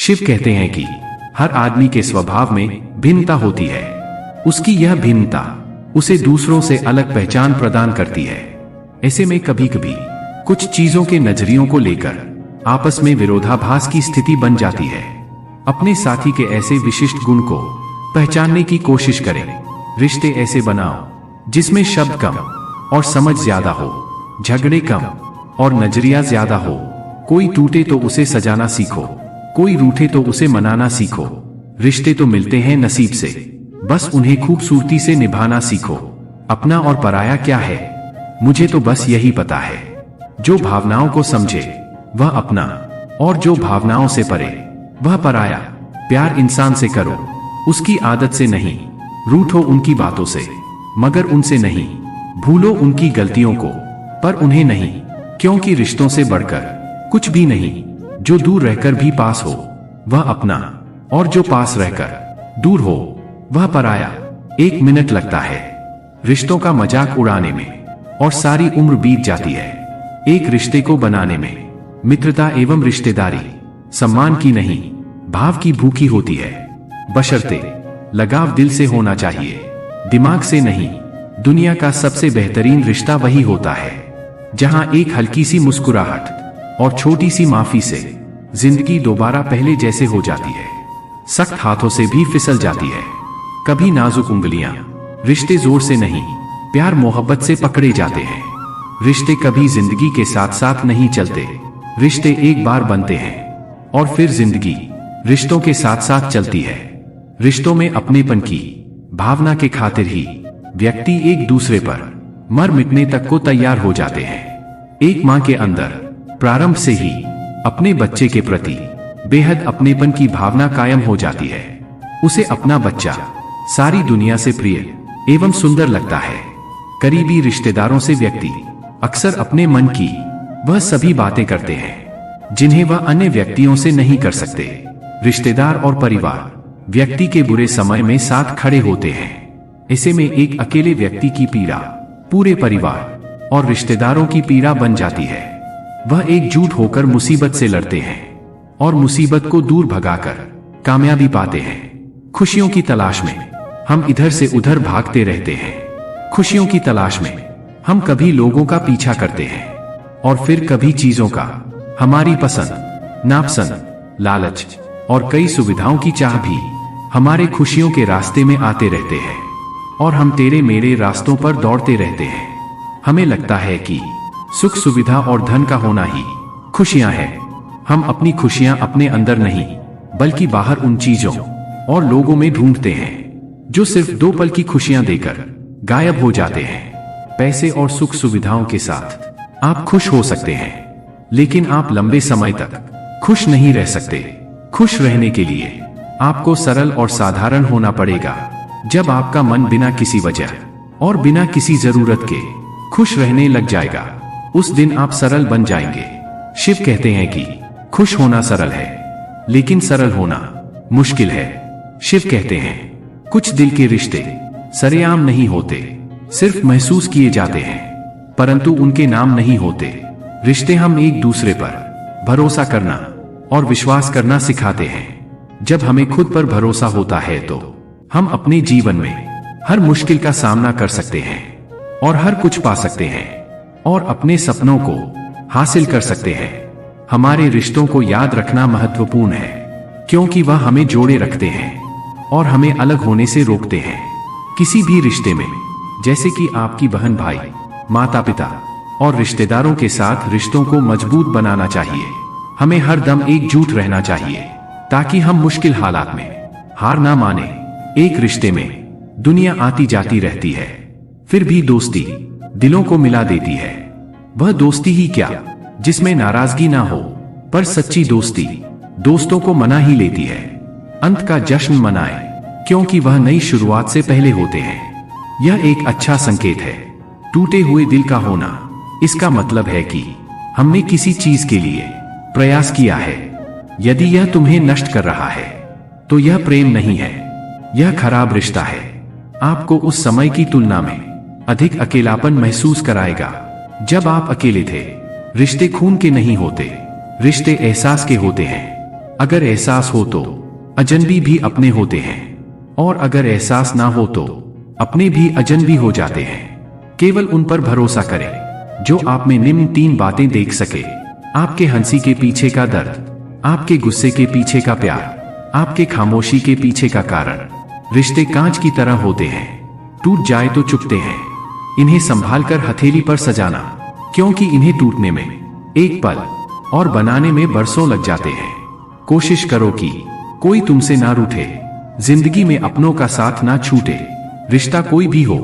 शिव कहते हैं कि हर आदमी के स्वभाव में भिन्नता होती है। उसकी यह भिन्नता उसे दूसरों से अलग पहचान प्रदान करती है। ऐसे में कभी कभी कुछ चीजों के नजरियों को लेकर आपस में विरोधाभास की स्थिति बन जाती है। अपने साथी के ऐसे विशिष्ट गुण को पहचानने की कोशिश करें। रिश्ते ऐसे बनाओ जिसमें शब्द कम और समझ ज्यादा हो, झगड़े कम और नजरिया ज्यादा हो। कोई टूटे तो उसे सजाना सीखो, कोई रूठे तो उसे मनाना सीखो। रिश्ते तो मिलते हैं नसीब से, बस उन्हें खूबसूरती से निभाना सीखो। अपना और पराया क्या है, मुझे तो बस यही पता है। जो भावनाओं को समझे वह अपना, और जो भावनाओं से परे वह पराया। प्यार इंसान से करो, उसकी आदत से नहीं। रूठो उनकी बातों से, मगर उनसे नहीं। भूलो उनकी गलतियों को, पर उन्हें नहीं, क्योंकि रिश्तों से बढ़कर कुछ भी नहीं। जो दूर रहकर भी पास हो वह अपना, और जो पास रहकर दूर हो वह पराया। 1 मिनट लगता है रिश्तों का मजाक उड़ाने में, और सारी उम्र बीत जाती है एक रिश्ते को बनाने में। मित्रता एवं रिश्तेदारी सम्मान की नहीं, भाव की भूखी होती है। बशर्ते लगाव दिल से होना चाहिए, दिमाग से नहीं। दुनिया का सबसे बेहतरीन रिश्ता वही होता है जहां एक हल्की सी मुस्कुराहट और छोटी सी माफी से जिंदगी दोबारा पहले जैसे हो जाती है। सख्त हाथों से भी फिसल जाती है कभी नाजुक उंगलियां। रिश्ते जोर से नहीं, प्यार मोहब्बत से पकड़े जाते हैं। रिश्ते कभी जिंदगी के साथ साथ नहीं चलते, रिश्ते एक बार बनते हैं और फिर जिंदगी रिश्तों के साथ साथ चलती है। रिश्तों में अपनेपन की भावना के खातिर ही व्यक्ति एक दूसरे पर मर मिटने तक को तैयार हो जाते हैं। एक मां के अंदर प्रारंभ से ही अपने बच्चे के प्रति बेहद अपनेपन की भावना कायम हो जाती है। उसे अपना बच्चा सारी दुनिया से प्रिय एवं सुंदर लगता है। करीबी रिश्तेदारों से व्यक्ति अक्सर अपने मन की वह सभी बातें करते हैं जिन्हें वह अन्य व्यक्तियों से नहीं कर सकते। रिश्तेदार और परिवार व्यक्ति के बुरे समय में साथ खड़े होते हैं। ऐसे में एक अकेले व्यक्ति की पीड़ा पूरे परिवार और रिश्तेदारों की पीड़ा बन जाती है। वह एकजुट होकर मुसीबत से लड़ते हैं और मुसीबत को दूर भगाकर कामयाबी पाते हैं। खुशियों की तलाश में हम इधर से उधर भागते रहते हैं। खुशियों की तलाश में हम कभी लोगों का पीछा करते हैं और फिर कभी चीजों का। हमारी पसंद नापसंद, लालच और कई सुविधाओं की चाह भी हमारे खुशियों के रास्ते में आते रहते हैं और हम तेरे मेरे रास्तों पर दौड़ते रहते हैं। हमें लगता है कि सुख सुविधा और धन का होना ही खुशियां हैं। हम अपनी खुशियां अपने अंदर नहीं बल्कि बाहर उन चीजों और लोगों में ढूंढते हैं जो सिर्फ 2 पल की खुशियां देकर गायब हो जाते हैं। पैसे और सुख सुविधाओं के साथ आप खुश हो सकते हैं, लेकिन आप लंबे समय तक खुश नहीं रह सकते। खुश रहने के लिए आपको सरल और साधारण होना पड़ेगा। जब आपका मन बिना किसी वजह और बिना किसी जरूरत के खुश रहने लग जाएगा, उस दिन आप सरल बन जाएंगे। शिव कहते हैं कि खुश होना सरल है, लेकिन सरल होना मुश्किल है। शिव कहते हैं कुछ दिल के रिश्ते सरेआम नहीं होते, सिर्फ महसूस किए जाते हैं, परंतु उनके नाम नहीं होते। रिश्ते हम एक दूसरे पर भरोसा करना और विश्वास करना सिखाते हैं। जब हमें खुद पर भरोसा होता है तो हम अपने जीवन में हर मुश्किल का सामना कर सकते हैं और हर कुछ पा सकते हैं और अपने सपनों को हासिल कर सकते हैं। हमारे रिश्तों को याद रखना महत्वपूर्ण है, क्योंकि वह हमें जोड़े रखते हैं और हमें अलग होने से रोकते हैं। किसी भी रिश्ते में, जैसे कि आपकी बहन भाई, माता पिता और रिश्तेदारों के साथ, रिश्तों को मजबूत बनाना चाहिए। हमें हर दम एकजुट रहना चाहिए ताकि हम मुश्किल हालात में हार ना माने। एक रिश्ते में दुनिया आती जाती रहती है, फिर भी दोस्ती दिलों को मिला देती है। वह दोस्ती ही क्या जिसमें नाराजगी ना हो, पर सच्ची दोस्ती दोस्तों को मना ही लेती है। अंत का जश्न मनाएं, क्योंकि वह नई शुरुआत से पहले होते हैं। यह एक अच्छा संकेत है। टूटे हुए दिल का होना, इसका मतलब है कि हमने किसी चीज के लिए प्रयास किया है। यदि यह तुम्हें नष्ट कर रहा है तो यह प्रेम नहीं है, यह खराब रिश्ता है। आपको उस समय की तुलना में अधिक अकेलापन महसूस कराएगा जब आप अकेले थे। रिश्ते खून के नहीं होते, रिश्ते एहसास के होते हैं। अगर एहसास हो तो अजनबी भी अपने होते हैं, और अगर एहसास ना हो तो अपने भी अजनबी हो जाते हैं। केवल उन पर भरोसा करें जो आप में निम्न 3 बातें देख सके: आपके हंसी के पीछे का दर्द, आपके गुस्से के पीछे का प्यार, आपके खामोशी के पीछे का कारण। रिश्ते कांच की तरह होते हैं, टूट जाए तो चुभते हैं। इन्हें संभाल कर हथेली पर सजाना, क्योंकि इन्हें टूटने में एक पल और बनाने में बरसों लग जाते हैं। कोशिश करो कि कोई तुमसे ना रूठे, जिंदगी में अपनों का साथ ना छूटे। रिश्ता कोई भी हो,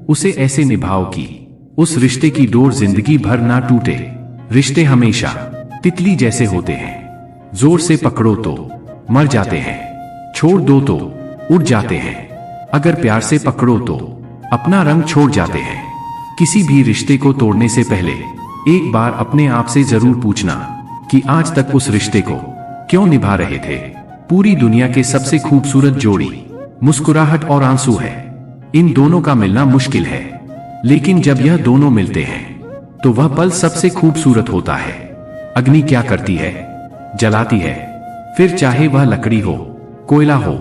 उसे ऐसे निभाओ कि उस रिश्ते की डोर जिंदगी भर ना टूटे। रिश्ते हमेशा तितली जैसे होते हैं, जोर से पकड़ो तो मर जाते हैं, छोड़ दो तो उड़ जाते हैं। अगर प्यार से पकड़ो तो अपना रंग छोड़ जाते हैं। किसी भी रिश्ते को तोड़ने से पहले एक बार अपने आप से जरूर पूछना कि आज तक उस रिश्ते को क्यों निभा रहे थे। पूरी दुनिया के सबसे खूबसूरत जोड़ी मुस्कुराहट और आंसू है। इन दोनों का मिलना मुश्किल है, लेकिन जब यह दोनों मिलते हैं तो वह पल सबसे खूबसूरत होता है। अग्नि क्या करती है? जलाती है। फिर चाहे वह लकड़ी हो, कोयला हो,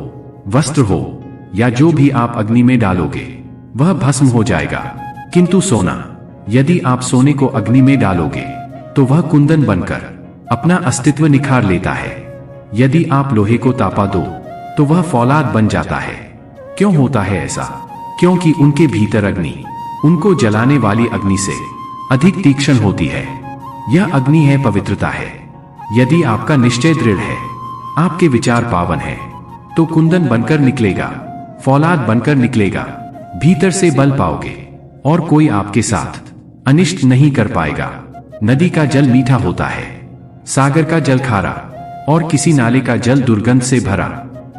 वस्त्र हो, या जो भी आप अग्नि में डालोगे वह भस्म हो जाएगा। किंतु सोना, यदि आप सोने को अग्नि में डालोगे तो वह कुंदन बनकर अपना अस्तित्व निखार लेता है। यदि आप लोहे को तापा दो तो वह फौलाद बन जाता है। क्यों होता है ऐसा? क्योंकि उनके भीतर अग्नि उनको जलाने वाली अग्नि से अधिक तीक्ष्ण होती है। यह अग्नि है, पवित्रता है। यदि आपका निश्चय दृढ़ है, आपके विचार पावन है, तो कुंदन बनकर निकलेगा, फौलाद बनकर निकलेगा। भीतर से बल पाओगे और कोई आपके साथ अनिष्ट नहीं कर पाएगा। नदी का जल मीठा होता है, सागर का जल खारा, और किसी नाले का जल दुर्गंध से भरा।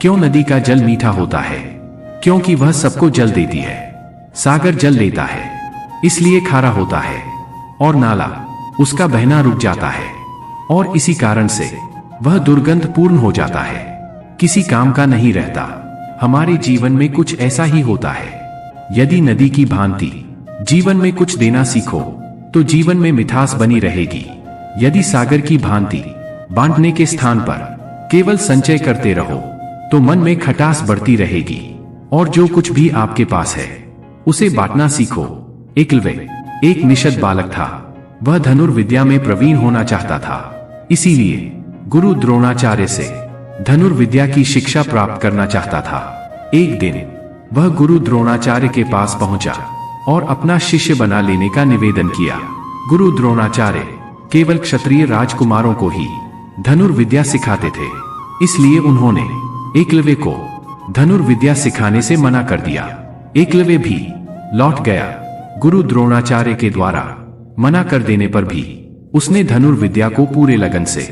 क्यों नदी का जल मीठा होता है? क्योंकि वह सबको जल देती है। सागर जल लेता है, इसलिए खारा होता है, और नाला उसका बहना रुक जाता है, और इसी कारण से वह दुर्गंध पूर्ण हो जाता है, किसी काम का नहीं रहता। हमारे जीवन में कुछ ऐसा ही होता है। यदि नदी की भांति जीवन में कुछ देना सीखो तो जीवन में मिठास बनी रहेगी। यदि सागर की भांति बांटने के स्थान पर केवल संचय करते रहो तो मन में खटास बढ़ती रहेगी। और जो कुछ भी आपके पास है उसे बांटना सीखो। एकलव्य एक निषद बालक था। वह धनुर्विद्या में प्रवीण होना चाहता था, इसीलिए गुरु द्रोणाचार्य से धनुर्विद्या की शिक्षा प्राप्त करना चाहता था। एक दिन वह गुरु द्रोणाचार्य के पास पहुंचा और अपना शिष्य बना लेने का निवेदन किया। गुरु द्रोणाचार्य केवल क्षत्रिय राजकुमारों को ही धनुर्विद्या सिखाते थे, इसलिए उन्होंने एकलव्य को धनुर्विद्या सिखाने से मना कर दिया। एकलव्य भी लौट गया। गुरु द्रोणाचार्य के द्वारा मना कर देने पर भी उसने धनुर्विद्या को पूरे लगन से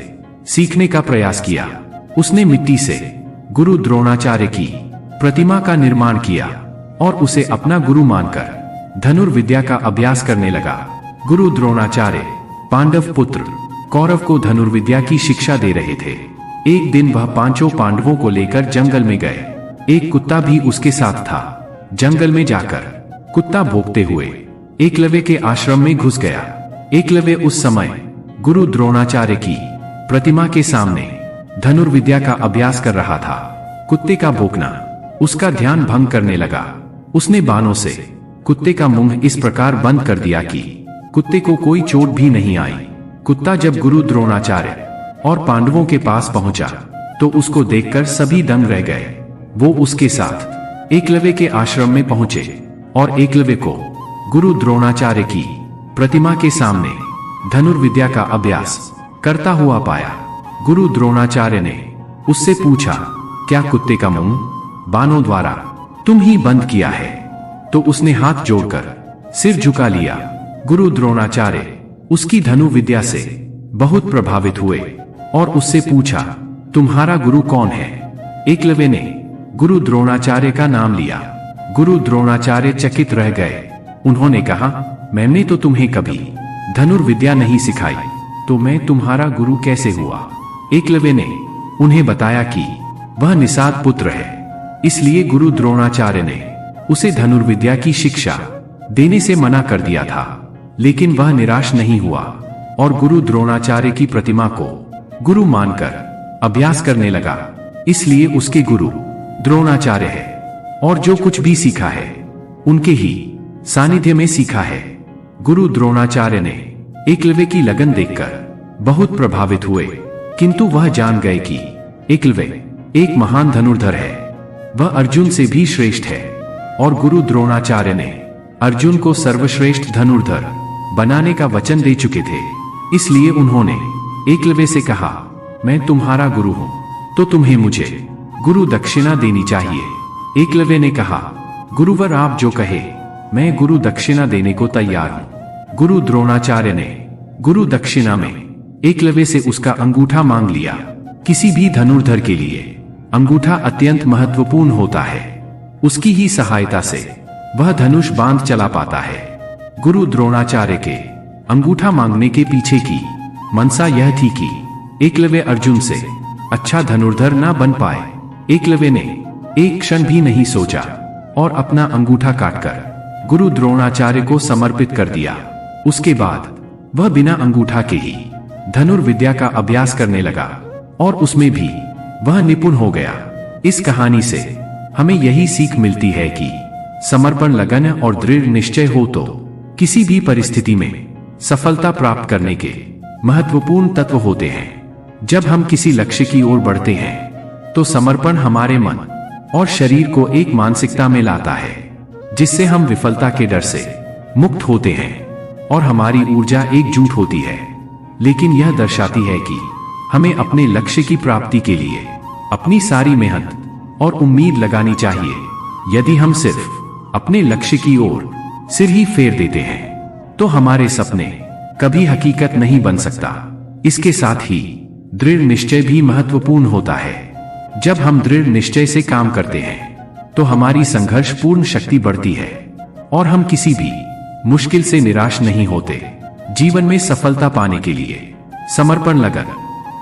सीखने का प्रयास किया। उसने मिट्टी से गुरु द्रोणाचार्य की प्रतिमा का निर्माण किया और उसे अपना गुरु मानकर धनुर्विद्या का अभ्यास करने लगा। गुरु द्रोणाचार्य पांडव पुत्र कौरव को धनुर्विद्या की शिक्षा दे रहे थे। एक दिन वह 5 पांडवों को लेकर जंगल में गए। एक कुत्ता भी उसके साथ था। जंगल में जाकर कुत्ता भौंकते हुए एकलव्य के आश्रम में घुस गया। एकलव्य उस समय गुरु द्रोणाचार्य की प्रतिमा के सामने धनुर्विद्या का अभ्यास कर रहा था। कुत्ते का भौंकना उसका ध्यान भंग करने लगा। उसने बाणों से कुत्ते का मुंह इस प्रकार बंद कर दिया कि कुत्ते को कोई चोट भी नहीं आई। कुत्ता जब गुरु द्रोणाचार्य और पांडवों के पास पहुंचा तो उसको देखकर सभी दंग रह गए। वो उसके साथ एकलव्य के आश्रम में पहुंचे और एकलव्य को गुरु द्रोणाचार्य की प्रतिमा के सामने धनुर्विद्या का अभ्यास करता हुआ पाया। गुरु द्रोणाचार्य ने उससे पूछा, क्या कुत्ते का मुंह बाणों द्वारा तुम ही बंद किया है? तो उसने हाथ जोड़कर सिर झुका लिया। गुरु द्रोणाचार्य उसकी धनुर्विद्या से बहुत प्रभावित हुए और उससे पूछा, तुम्हारा गुरु कौन है? एकलव्य ने गुरु द्रोणाचार्य का नाम लिया। गुरु द्रोणाचार्य चकित रह गए। उन्होंने कहा, मैंने तो तुम्हें कभी धनुर्विद्या नहीं सिखाई, तो मैं तुम्हारा गुरु कैसे हुआ? एकलव्य ने उन्हें बताया कि वह निषाद पुत्र है, इसलिए गुरु द्रोणाचार्य ने उसे धनुर्विद्या की शिक्षा देने से मना कर दिया था। लेकिन वह निराश नहीं हुआ और गुरु द्रोणाचार्य की प्रतिमा को गुरु मानकर अभ्यास करने लगा। इसलिए उसके गुरु द्रोणाचार्य है और जो कुछ भी सीखा है उनके ही सानिध्य में सीखा है। गुरु द्रोणाचार्य ने एकलव्य की लगन देखकर बहुत प्रभावित हुए, किंतु वह जान गए कि एकलव्य एक महान धनुर्धर है, वह अर्जुन से भी श्रेष्ठ है और गुरु द्रोणाचार्य ने अर्जुन को सर्वश्रेष्ठ धनुर्धर बनाने का वचन दे चुके थे। इसलिए उन्होंने एकलव्य से कहा, मैं तुम्हारा गुरु हूं तो तुम्हें मुझे गुरु दक्षिणा देनी चाहिए। एकलव्य ने कहा, गुरुवर आप जो कहे मैं गुरु दक्षिणा देने को तैयार हूं। गुरु द्रोणाचार्य ने गुरु दक्षिणा में एकलव्य से उसका अंगूठा मांग लिया। किसी भी धनुर्धर के लिए अंगूठा अत्यंत महत्वपूर्ण होता है। उसकी ही सहायता से वह धनुष बांध चला पाता है। गुरु द्रोणाचार्य के अंगूठा मांगने के पीछे की मनसा यह थी कि एकलव्य अर्जुन से अच्छा धनुर्धर ना बन पाए। एकलव्य ने एक क्षण भी नहीं सोचा और अपना अंगूठा काटकर गुरु द्रोणाचार्य को समर्पित कर दिया। उसके बाद वह बिना अंगूठा के ही धनुर्विद्या का अभ्यास करने लगा और उसमें भी वह निपुण हो गया। इस कहानी से हमें यही सीख मिलती है कि समर्पण, लगन और दृढ़ निश्चय हो तो किसी भी परिस्थिति में सफलता प्राप्त करने के महत्वपूर्ण तत्व होते हैं। जब हम किसी लक्ष्य की ओर बढ़ते हैं तो समर्पण हमारे मन और शरीर को एक मानसिकता में लाता है, जिससे हम विफलता के डर से मुक्त होते हैं और हमारी ऊर्जा एकजुट होती है। लेकिन यह दर्शाती है कि हमें अपने लक्ष्य की प्राप्ति के लिए अपनी सारी मेहनत और उम्मीद लगानी चाहिए। यदि हम सिर्फ अपने लक्ष्य की ओर सिर ही फेर देते हैं तो हमारे सपने कभी हकीकत नहीं बन सकता। इसके साथ ही दृढ़ निश्चय भी महत्वपूर्ण होता है। जब हम दृढ़ निश्चय से काम करते हैं तो हमारी संघर्षपूर्ण शक्ति बढ़ती है और हम किसी भी मुश्किल से निराश नहीं होते। जीवन में सफलता पाने के लिए समर्पण, लगन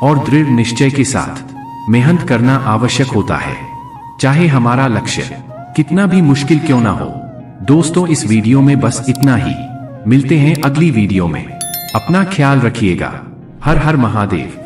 और दृढ़ निश्चय के साथ मेहनत करना आवश्यक होता है, चाहे हमारा लक्ष्य कितना भी मुश्किल क्यों ना हो। दोस्तों, इस वीडियो में बस इतना ही। मिलते हैं अगली वीडियो में। अपना ख्याल रखिएगा। हर हर महादेव।